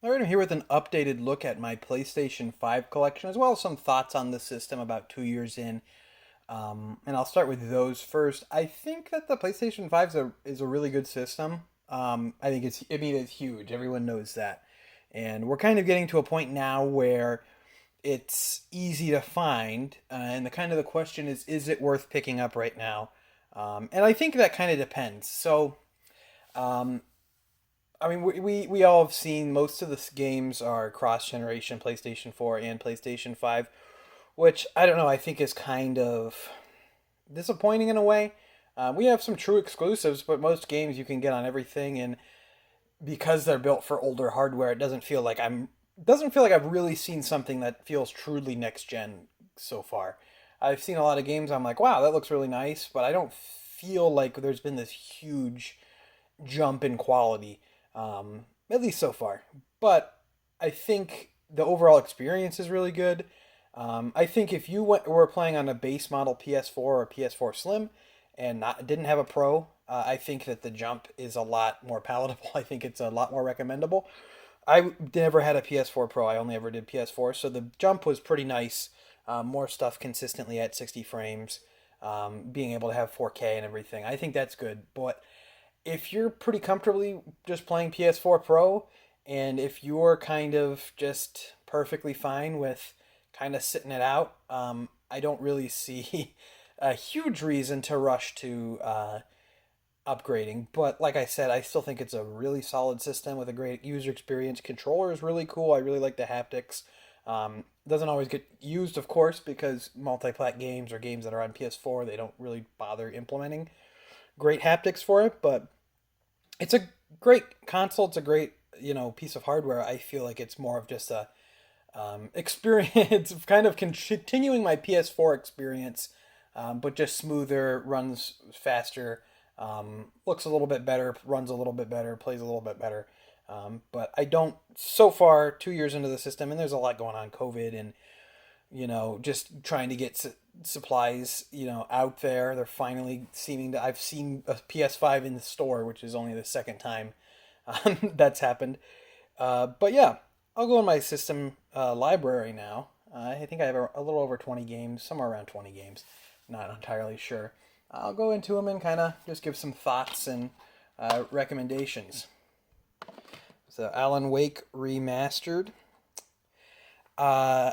All right, I'm here with an updated look at my PlayStation 5 collection, as well as some thoughts on the system about 2 years in. And I'll start with those first. I think that the PlayStation 5 is a really good system. I think it's huge. Everyone knows that. And we're kind of getting to a point now where it's easy to find. And the question is it worth picking up right now? And I think that kind of depends. Um, I mean, we all have seen most of the games are cross generation PlayStation 4 and PlayStation 5, which I don't know, I think is kind of disappointing in a way. We have some true exclusives, but most games you can get on everything, and because they're built for older hardware, it doesn't feel like I've really seen something that feels truly next gen so far. I've seen a lot of games I'm like, wow, that looks really nice, but I don't feel like there's been this huge jump in quality, at least so far. But I think the overall experience is really good. I think if were playing on a base model PS4 or PS4 Slim and didn't have a Pro, I think that the jump is a lot more palatable. I think it's a lot more recommendable. I never had a PS4 Pro. I only ever did PS4, so the jump was pretty nice. More stuff consistently at 60 frames, being able to have 4K and everything. I think that's good. But if you're pretty comfortably just playing PS4 Pro, and if you're kind of just perfectly fine with kind of sitting it out, I don't really see a huge reason to rush to upgrading. But like I said, I still think it's a really solid system with a great user experience. Controller is really cool. I really like the haptics. Doesn't always get used, of course, because multi-plat games or games that are on PS4, they don't really bother implementing great haptics for it, but it's a great console. It's a great piece of hardware. I feel like it's more of just a experience of kind of continuing my PS4 experience, but just smoother, runs faster, looks a little bit better, runs a little bit better, plays a little bit better. But I don't, so far, 2 years into the system, and there's a lot going on, COVID and just trying to get supplies, out there. They're finally seeming to. I've seen a PS5 in the store, which is only the second time that's happened. But yeah, I'll go in my system library now. I think I have a little over 20 games, somewhere around 20 games. Not entirely sure. I'll go into them and kind of just give some thoughts and recommendations. So, Alan Wake Remastered. Uh,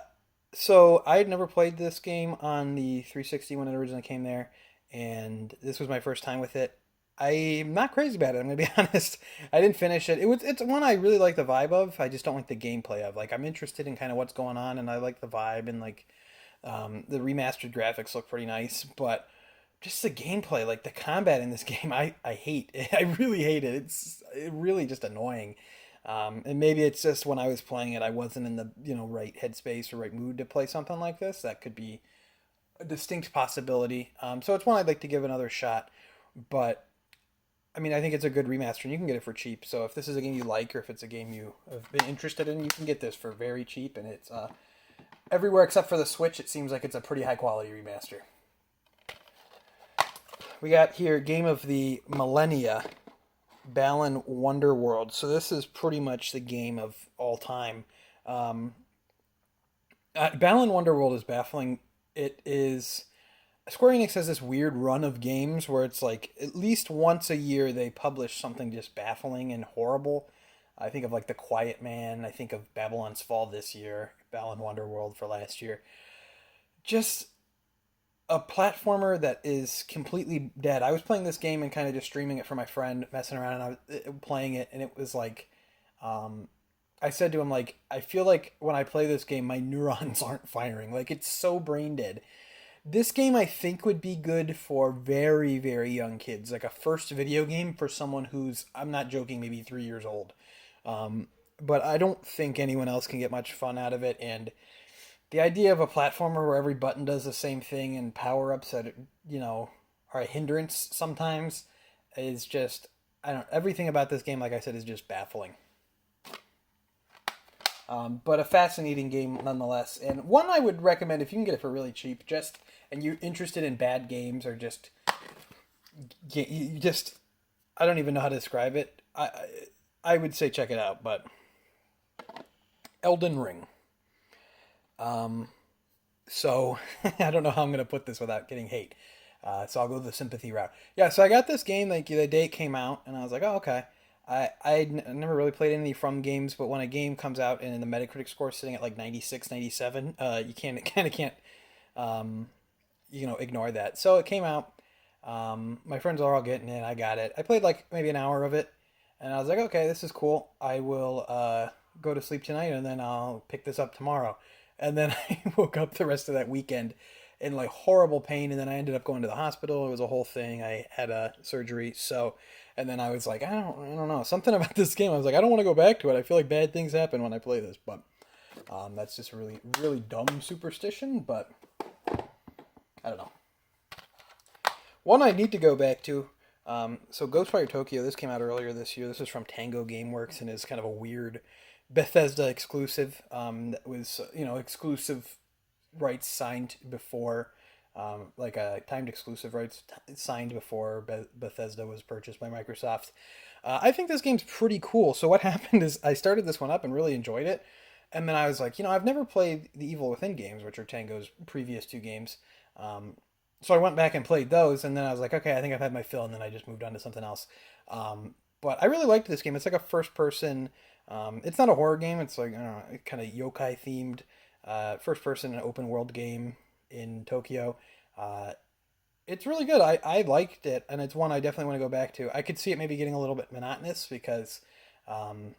so I had never played this game on the 360 when it originally came there, and this was my first time with it. I'm not crazy about it. I'm gonna be honest. I didn't finish it. It's one I really like the vibe of. I just don't like the gameplay of. Like I'm interested in kind of what's going on, and I like the vibe and like the remastered graphics look pretty nice, but just the gameplay, like the combat in this game, I hate. I really hate it. It's really just annoying. And maybe it's just when I was playing it, I wasn't in the right headspace or right mood to play something like this. That could be a distinct possibility. So it's one I'd like to give another shot. But I mean, I think it's a good remaster, and you can get it for cheap. So if this is a game you like, or if it's a game you have been interested in, you can get this for very cheap, and it's everywhere except for the Switch. It seems like it's a pretty high quality remaster. We got here Game of the Millennia, Balan Wonderworld. So this is pretty much the game of all time. Um, Balan Wonderworld is baffling. It is Square Enix has this weird run of games where it's like at least once a year they publish something just baffling and horrible. I think of like The Quiet Man. I think of Babylon's Fall this year. Balan Wonderworld for last year. Just a platformer that is completely dead. I was playing this game and kind of just streaming it for my friend, messing around, and I was playing it, and it was like, um, I said to him like, I feel like when I play this game, my neurons aren't firing. Like it's so brain dead. This game I think would be good for very very young kids, like a first video game for someone who's I'm not joking, maybe 3 years old. Um, but I don't think anyone else can get much fun out of it, and the idea of a platformer where every button does the same thing and power ups that are a hindrance sometimes is just I don't everything about this game like I said is just baffling. But a fascinating game nonetheless, and one I would recommend if you can get it for really cheap. Just and you're interested in bad games or just you just I don't even know how to describe it. I would say check it out, but Elden Ring. So I don't know how I'm gonna put this without getting hate. So I'll go the sympathy route. Yeah, so I got this game like the day it came out, and I was like, oh okay. I never really played any From games, but when a game comes out and the Metacritic score is sitting at like 96, 97, you can't um, ignore that. So it came out. My friends are all getting it. I got it. I played like maybe an hour of it, and I was like, okay, this is cool. I will go to sleep tonight, and then I'll pick this up tomorrow. And then I woke up the rest of that weekend in like horrible pain, and then I ended up going to the hospital. It was a whole thing. I had a surgery, so. And then I was like, I don't know, something about this game. I was like, I don't want to go back to it. I feel like bad things happen when I play this, but that's just really, really dumb superstition. But I don't know. One I need to go back to. So Ghostwire Tokyo, this came out earlier this year. This is from Tango Gameworks and is kind of a weird Bethesda exclusive. That was exclusive rights signed before, like a timed exclusive rights signed before Bethesda was purchased by Microsoft. I think this game's pretty cool. So what happened is I started this one up and really enjoyed it, and then I was like, I've never played the Evil Within games, which are Tango's previous two games. Um, so I went back and played those, and then I was like, okay, I think I've had my fill, and then I just moved on to something else. But I really liked this game. It's like a first person. It's not a horror game. It's like, I don't know, kind of yokai themed, first person open world game in Tokyo. Uh, it's really good. I liked it, and it's one I definitely want to go back to. I could see it maybe getting a little bit monotonous because um,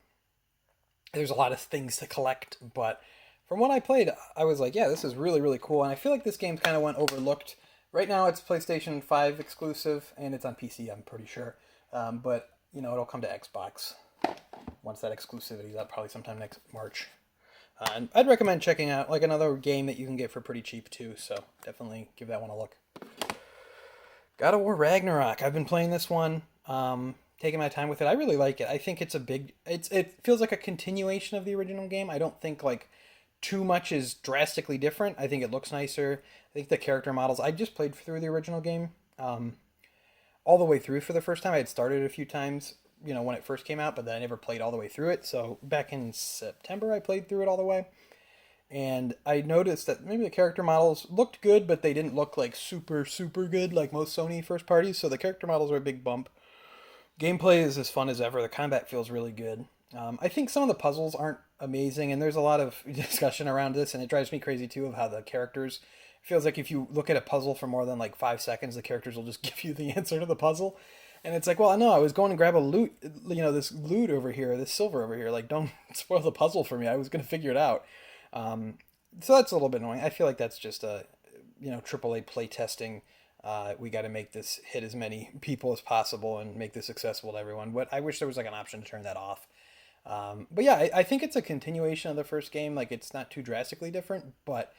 there's a lot of things to collect, but from what I played, I was like, yeah, this is really, really cool. And I feel like this game kind of went overlooked. Right now, it's PlayStation 5 exclusive, and it's on PC, I'm pretty sure. But, it'll come to Xbox once that exclusivity is out, probably sometime next March. And I'd recommend checking out like another game that you can get for pretty cheap, too. So definitely give that one a look. God of War Ragnarok. I've been playing this one, taking my time with it. I really like it. I think it feels like a continuation of the original game. I don't think like too much is drastically different. I think it looks nicer. I think the character models. I just played through the original game, all the way through for the first time. I had started a few times, when it first came out, but then I never played all the way through it. So back in September, I played through it all the way. And I noticed that maybe the character models looked good, but they didn't look like super, super good like most Sony first parties. So the character models are a big bump. Gameplay is as fun as ever. The combat feels really good. I think some of the puzzles aren't amazing, and there's a lot of discussion around this, and it drives me crazy too of how the characters. It feels like if you look at a puzzle for more than like 5 seconds, the characters will just give you the answer to the puzzle. And it's like, well, no, I was going to grab a loot, this loot over here, this silver over here. Like, don't spoil the puzzle for me. I was going to figure it out. Um, so that's a little bit annoying. I feel like that's just a, AAA play testing. We got to make this hit as many people as possible and make this accessible to everyone. But I wish there was like an option to turn that off. But yeah, I think it's a continuation of the first game. Like it's not too drastically different, but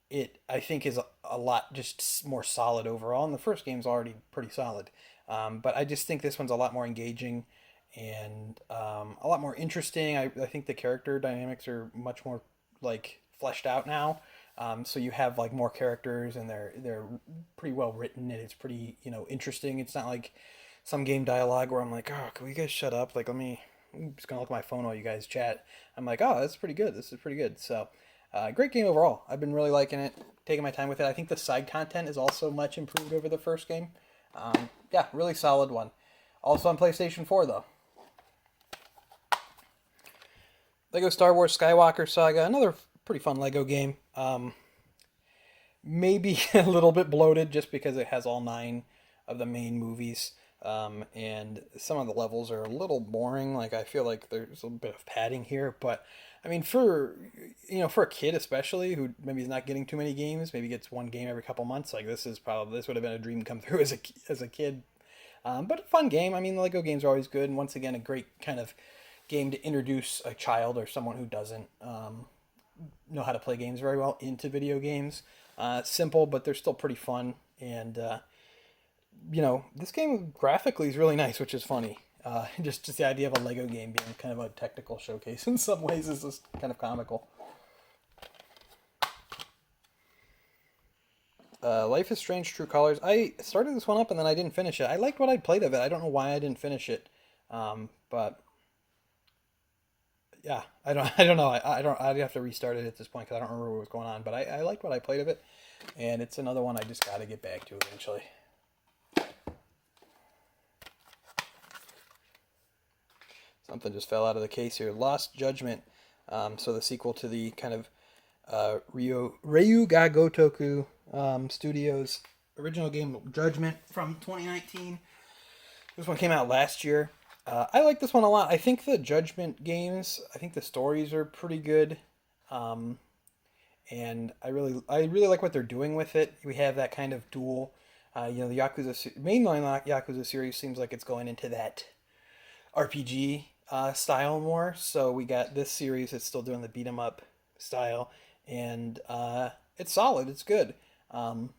it I think is a lot just more solid overall. And the first game's already pretty solid. But I just think this one's a lot more engaging and a lot more interesting. I think the character dynamics are much more like fleshed out now. So you have like more characters and they're pretty well written and it's pretty interesting. It's not like some game dialogue where I'm like, oh, can we guys shut up? Like I'm just gonna look at my phone while you guys chat. I'm like, oh, that's pretty good. This is pretty good. So great game overall. I've been really liking it, taking my time with it. I think the side content is also much improved over the first game. Yeah, really solid one. Also on PlayStation 4 though. Lego Star Wars Skywalker Saga, another pretty fun Lego game. Maybe a little bit bloated just because it has all 9 of the main movies. And some of the levels are a little boring. Like I feel like there's a bit of padding here, but I mean for for a kid especially who maybe is not getting too many games, maybe gets one game every couple months. Like this would have been a dream come through as a kid. But a fun game. I mean, the Lego games are always good, and once again, a great kind of game to introduce a child or someone who doesn't know how to play games very well into video games. Simple, but they're still pretty fun. And this game graphically is really nice, which is funny. Just the idea of a Lego game being kind of a technical showcase in some ways is just kind of comical. Life is Strange True Colors. I started this one up and then I didn't finish it. I liked what I played of it. I don't know why I didn't finish it. But Yeah, I don't know. I don't. I'd have to restart it at this point because I don't remember what was going on. But I liked what I played of it, and it's another one I just got to get back to eventually. Something just fell out of the case here. Lost Judgment. So the sequel to the kind of Ryuga Gotoku Studios original game Judgment from 2019. This one came out last year. I like this one a lot. I think the Judgment games, I think the stories are pretty good. Um, and I really like what they're doing with it. We have that kind of dual, the mainline Yakuza series seems like it's going into that RPG style more. So we got this series that's still doing the beat 'em up style, and it's solid. It's good. Um,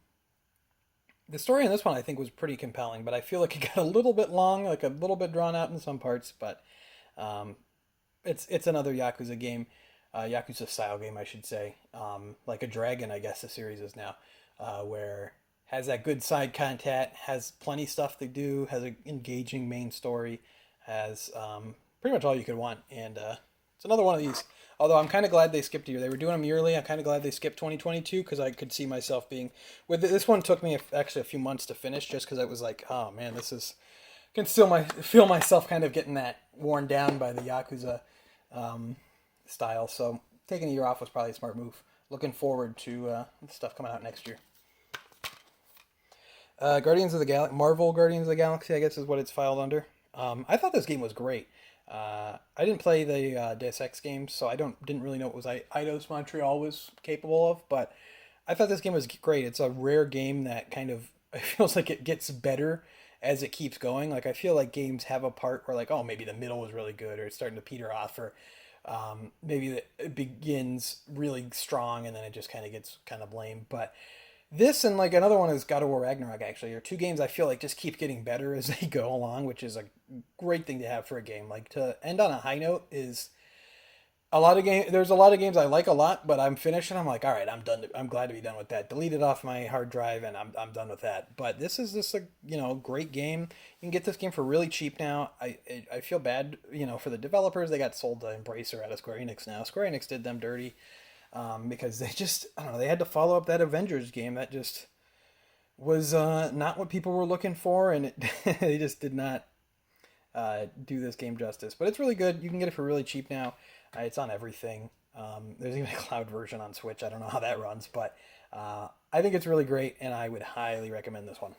the story in this one I think was pretty compelling, but I feel like it got a little bit long, like a little bit drawn out in some parts. But um, it's another Yakuza game, Yakuza style game, I should say. Like a Dragon, I guess the series is now, where has that good side content, has plenty stuff to do, has an engaging main story, has pretty much all you could want, and it's another one of these. Although I'm kind of glad they skipped a year. They were doing them yearly. I'm kind of glad they skipped 2022 because I could see myself being with this one. Took me actually a few months to finish just because I was like, oh man, this is can still feel myself kind of getting that worn down by the Yakuza style. So taking a year off was probably a smart move. Looking forward to stuff coming out next year. Guardians of the Galaxy, Marvel Guardians of the Galaxy, I guess is what it's filed under. I thought this game was great. I didn't play the Deus Ex games, so I didn't really know what Eidos Montreal was capable of. But I thought this game was great. It's a rare game that kind of it feels like it gets better as it keeps going. Like I feel like games have a part where like, oh, maybe the middle was really good, or it's starting to peter off, or maybe it begins really strong and then it just kind of gets kind of lame. But this and like another one is God of War Ragnarok actually are two games I feel like just keep getting better as they go along, which is a great thing to have for a game. Like to end on a high note is a lot of game. There's a lot of games I like a lot, but I'm finished and I'm like, all right, I'm done. I'm glad to be done with that. Delete it off my hard drive and I'm done with that. But this is just a great game. You can get this game for really cheap now. I feel bad for the developers. They got sold to Embracer out of Square Enix now. Square Enix did them dirty because they just I don't know they had to follow up that Avengers game that just was not what people were looking for, and they just did not do this game justice. But it's really good. You can get it for really cheap now. It's on everything. There's even a cloud version on Switch. I don't know how that runs, but I think it's really great, and I would highly recommend this one.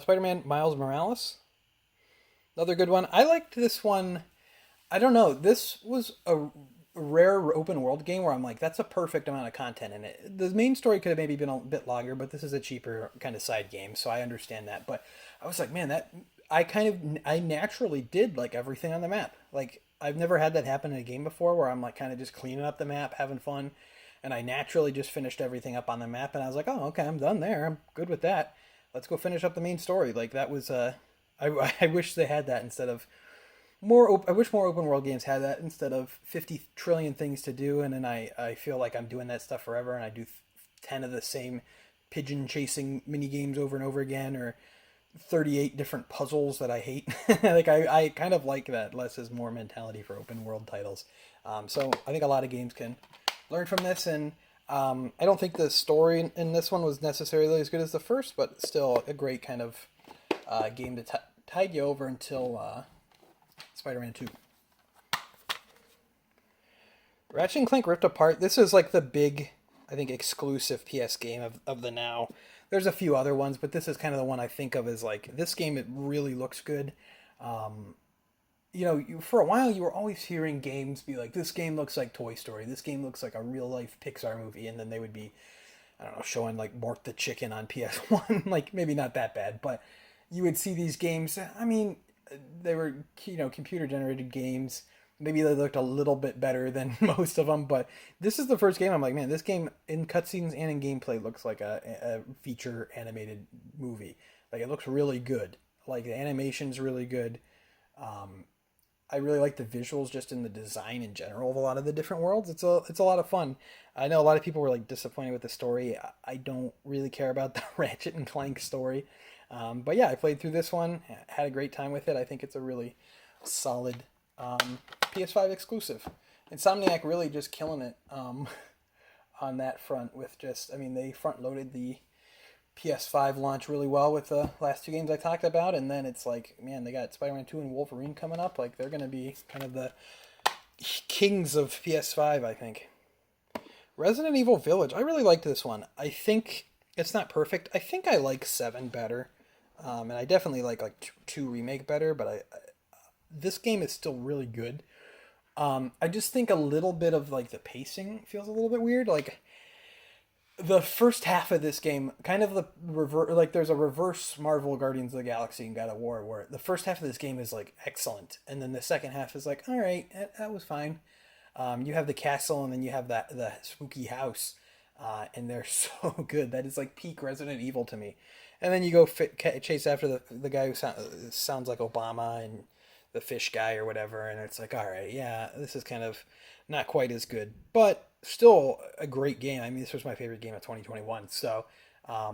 Spider-Man Miles Morales. Another good one. I liked this one. I don't know. This was a rare open world game where I'm like, that's a perfect amount of content in it. The main story could have maybe been a bit longer, but this is a cheaper kind of side game, so I understand that. But I was like, man, I naturally did like everything on the map. Like I've never had that happen in a game before where I'm like kind of just cleaning up the map, having fun, and I naturally just finished everything up on the map, and I was like, oh, okay, I'm done there. I'm good with that. Let's go finish up the main story. Like that was I wish they had that instead of I wish more open world games had that instead of 50 trillion things to do, and then I feel like I'm doing that stuff forever, and I do 10 of the same pigeon chasing mini games over and over again, or 38 different puzzles that I hate. Like I kind of like that less is more mentality for open world titles. So I think a lot of games can learn from this, and I don't think the story in this one was necessarily as good as the first, but still a great kind of game to tide you over until Spider-Man 2. Ratchet and Clank Rift Apart. This is like the big, I think, exclusive PS game of the now. There's a few other ones, but this is kind of the one I think of as like, this game, it really looks good. For a while you were always hearing games be like, this game looks like Toy Story. This game looks like a real life Pixar movie. And then they would be, I don't know, showing like Mork the Chicken on PS1. Like maybe not that bad, but you would see these games. I mean, they were, computer generated games. Maybe they looked a little bit better than most of them, but this is the first game I'm like, man, this game in cutscenes and in gameplay looks like a feature animated movie. Like it looks really good. Like the animation's really good. I really like the visuals just in the design in general of a lot of the different worlds. It's a lot of fun. I know a lot of people were like disappointed with the story. I don't really care about the Ratchet and Clank story. But yeah, I played through this one, had a great time with it. I think it's a really solid PS5 exclusive. Insomniac really just killing it on that front with just, I mean, they front loaded the PS5 launch really well with the last two games I talked about, and then it's like, man, they got Spider-Man 2 and Wolverine coming up. Like, they're going to be kind of the kings of PS5, I think. Resident Evil Village, I really liked this one. I think it's not perfect. I think I like 7 better, and I definitely like 2 remake better, but this game is still really good. I just think a little bit of like the pacing feels a little bit weird. Like the first half of this game, kind of the reverse, like there's a reverse Marvel Guardians of the Galaxy and God of War, where the first half of this game is like excellent, and then the second half is like, all right, that was fine. You have the castle, and then you have the spooky house, and they're so good. That is like peak Resident Evil to me. And then you go chase after the guy who sounds like Obama and the fish guy or whatever, and it's like, all right, yeah, this is kind of not quite as good, but still a great game. I mean, this was my favorite game of 2021, so I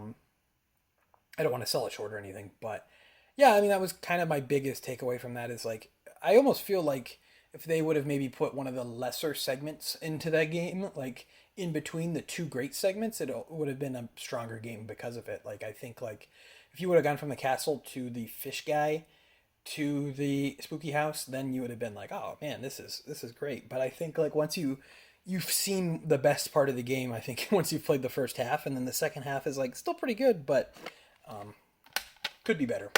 don't want to sell it short or anything, but yeah, I mean, that was kind of my biggest takeaway from that is like, I almost feel like if they would have maybe put one of the lesser segments into that game, like in between the two great segments, it would have been a stronger game because of it. Like, I think like if you would have gone from the castle to the fish guy to the spooky house, then you would have been like, oh man, this is great. But I think like once you've seen the best part of the game, I think once you've played the first half, and then the second half is like still pretty good, but could be better.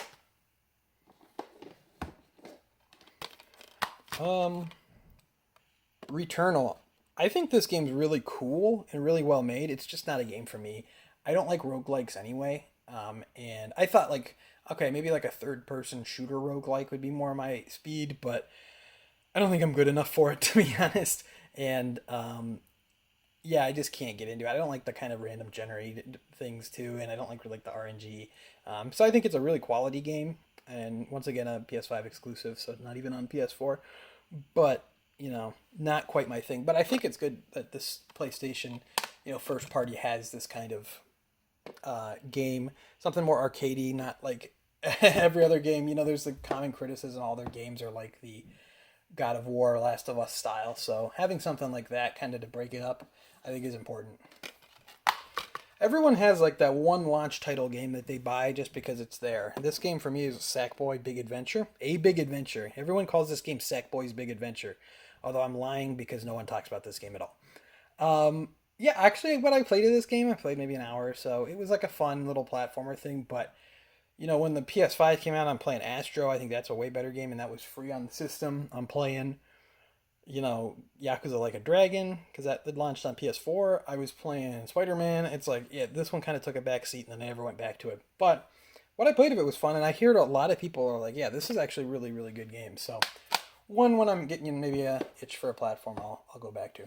Returnal. I think this game's really cool and really well made. It's just not a game for me. I don't like roguelikes anyway. And I thought like, okay, maybe like a third person shooter roguelike would be more my speed, but I don't think I'm good enough for it to be honest. And yeah, I just can't get into it. I don't like the kind of random generated things too, and I don't like the RNG. So I think it's a really quality game, and once again a PS5 exclusive, so not even on PS4. But not quite my thing. But I think it's good that this PlayStation, first party has this kind of game, something more arcadey, not like every other game. There's the common criticism all their games are like the God of War, Last of Us style. So having something like that kind of to break it up, I think is important. Everyone has like that one launch title game that they buy just because it's there. This game for me is Sackboy Big Adventure. A Big Adventure. Everyone calls this game Sackboy's Big Adventure. Although I'm lying because no one talks about this game at all. Yeah, actually, when I played this game, I played maybe an hour or so. It was like a fun little platformer thing, but when the PS5 came out, I'm playing Astro. I think that's a way better game, and that was free on the system. I'm playing, Yakuza Like a Dragon, because that launched on PS4. I was playing Spider-Man. It's like, yeah, this one kind of took a back seat, and then I never went back to it. But what I played of it was fun, and I hear a lot of people are like, yeah, this is actually a really, really good game. So when I'm getting maybe a itch for a platform, I'll go back to.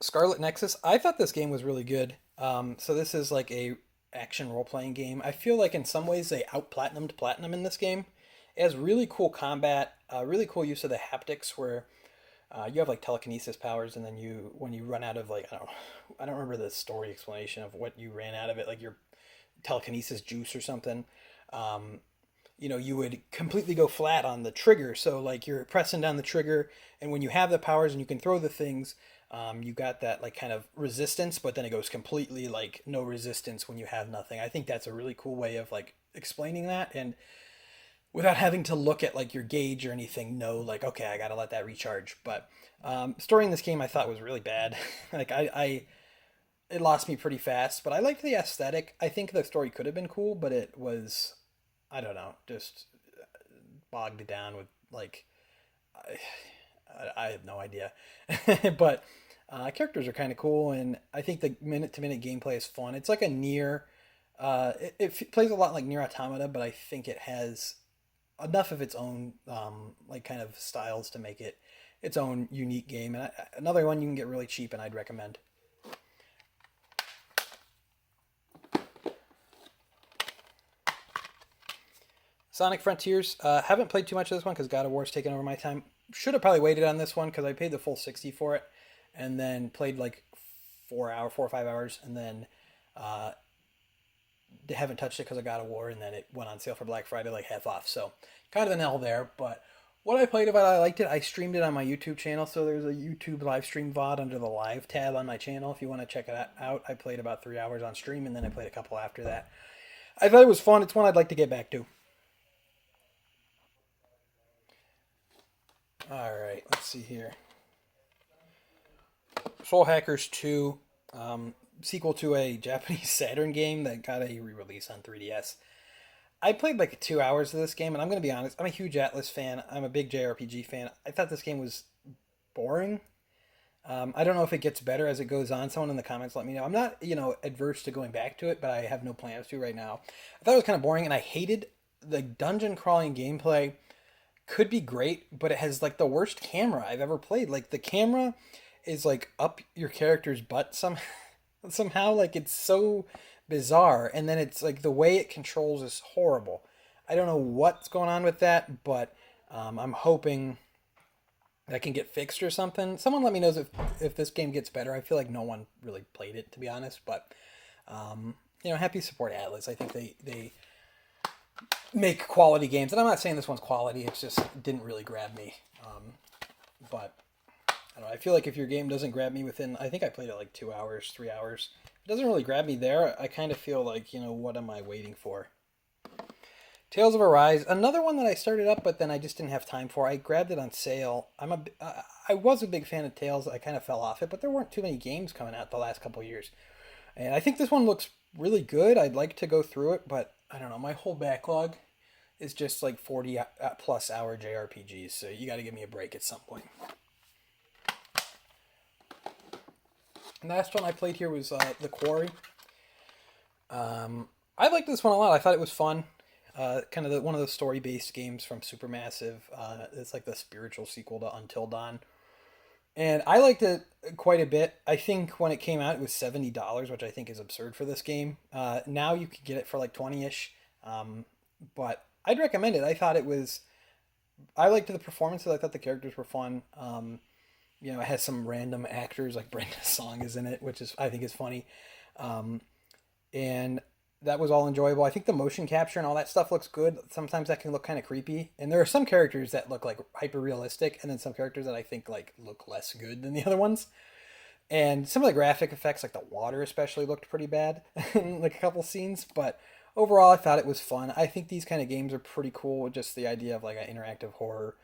Scarlet Nexus. I thought this game was really good. So this is like a action role playing game. I feel like in some ways they out platinumed Platinum in this game. It has really cool combat, really cool use of the haptics where you have like telekinesis powers, and then when you run out of like I don't remember the story explanation of what you ran out of it, like your telekinesis juice or something. You would completely go flat on the trigger. So like you're pressing down the trigger, and when you have the powers and you can throw the things, you got that like kind of resistance, but then it goes completely like no resistance when you have nothing. I think that's a really cool way of like explaining that, and without having to look at like your gauge or anything, know like, okay, I gotta let that recharge. But story in this game I thought was really bad. Like it lost me pretty fast, but I liked the aesthetic. I think the story could have been cool, but it was, I don't know, just bogged down with like, I have no idea. But characters are kind of cool, and I think the minute to minute gameplay is fun. It's like a near, it plays a lot like Nier Automata, but I think it has enough of its own like kind of styles to make it its own unique game. And another one you can get really cheap, and I'd recommend. Sonic Frontiers. Haven't played too much of this one because God of War's taken over my time. Should have probably waited on this one because I paid the full $60 for it, and then played like 4 or 5 hours, and then Haven't touched it because I got a war, and then it went on sale for Black Friday, like half off. So kind of an L there. But what I played about it, I liked it. I streamed it on my YouTube channel, so there's a YouTube live stream VOD under the live tab on my channel if you want to check it out. I played about 3 hours on stream, and then I played a couple after that. I thought it was fun. It's one I'd like to get back to. All right, let's see here. Soul Hackers 2, sequel to a Japanese Saturn game that got a re-release on 3DS. I played like 2 hours of this game, and I'm going to be honest, I'm a huge Atlas fan. I'm a big JRPG fan. I thought this game was boring. I don't know if it gets better as it goes on. Someone in the comments let me know. I'm not, adverse to going back to it, but I have no plans to right now. I thought it was kind of boring, and I hated the dungeon crawling gameplay. Could be great, but it has like the worst camera I've ever played. Like the camera is like up your character's butt somehow. Like it's so bizarre, and then it's like the way it controls is horrible. I don't know what's going on with that, but I'm hoping that can get fixed or something. Someone let me know if this game gets better. I feel like no one really played it, to be honest, but happy to support Atlas. I think they make quality games, and I'm not saying this one's quality. It just didn't really grab me. But I don't know. I feel like if your game doesn't grab me within, I think I played it like 2 hours, 3 hours. If it doesn't really grab me there, I kind of feel like, what am I waiting for? Tales of Arise, another one that I started up, but then I just didn't have time for. I grabbed it on sale. I was a big fan of Tales. I kind of fell off it, but there weren't too many games coming out the last couple of years. And I think this one looks really good. I'd like to go through it, but I don't know. My whole backlog is just like 40 plus hour JRPGs, so you got to give me a break at some point. And the last one I played here was the QUARRY. I liked this one a lot. I thought it was fun. Kind of one of those story-based games from Supermassive. It's like the spiritual sequel to Until Dawn. And I liked it quite a bit. I think when it came out, it was $70, which I think is absurd for this game. Now you could get it for like 20-ish. But I'd recommend it. I liked the performances. I thought the characters were fun. It has some random actors, like Brenda Song is in it, which I think is funny. And that was all enjoyable. I think the motion capture and all that stuff looks good. Sometimes that can look kind of creepy. And there are some characters that look like hyper realistic, and then some characters that I think like look less good than the other ones. And some of the graphic effects, like the water especially, looked pretty bad in like a couple scenes. But overall, I thought it was fun. I think these kind of games are pretty cool. Just the idea of like an interactive horror,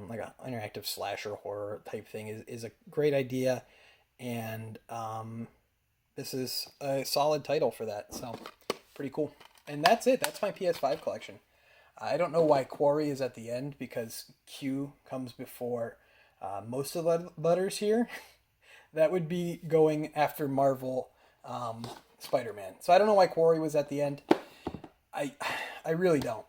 like an interactive slasher horror type thing is a great idea. And this is a solid title for that. So pretty cool. And that's it. That's my PS5 collection. I don't know why QUARRY is at the end, because Q comes before most of the letters here. That would be going after Marvel Spider-Man. So I don't know why QUARRY was at the end. I really don't.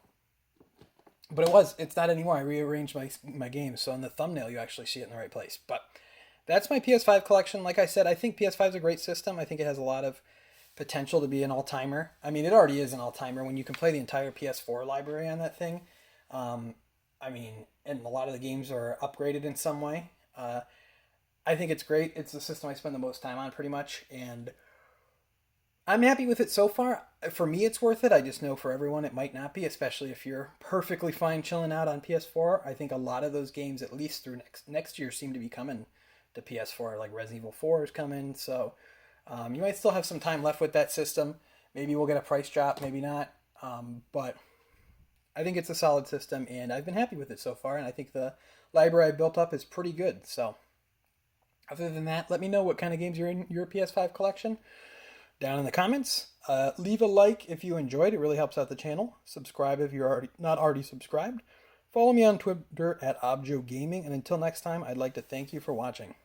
But it's not anymore. I rearranged my games, so on the thumbnail you actually see it in the right place. But that's my PS5 collection. Like I said, I think PS5 is a great system. I think it has a lot of potential to be an all-timer. I mean, it already is an all-timer when you can play the entire PS4 library on that thing. And a lot of the games are upgraded in some way. I think it's great. It's the system I spend the most time on, pretty much, and I'm happy with it so far. For me, it's worth it. I just know for everyone it might not be, especially if you're perfectly fine chilling out on PS4. I think a lot of those games, at least through next year, seem to be coming to PS4. Like Resident Evil 4 is coming, so you might still have some time left with that system. Maybe we'll get a price drop, maybe not. But I think it's a solid system, and I've been happy with it so far, and I think the library I built up is pretty good. So other than that, let me know what kind of games are in your PS5 collection down in the comments. Leave a like if you enjoyed. It really helps out the channel. Subscribe if you're not already subscribed. Follow me on Twitter at ObjoGaming. And until next time, I'd like to thank you for watching.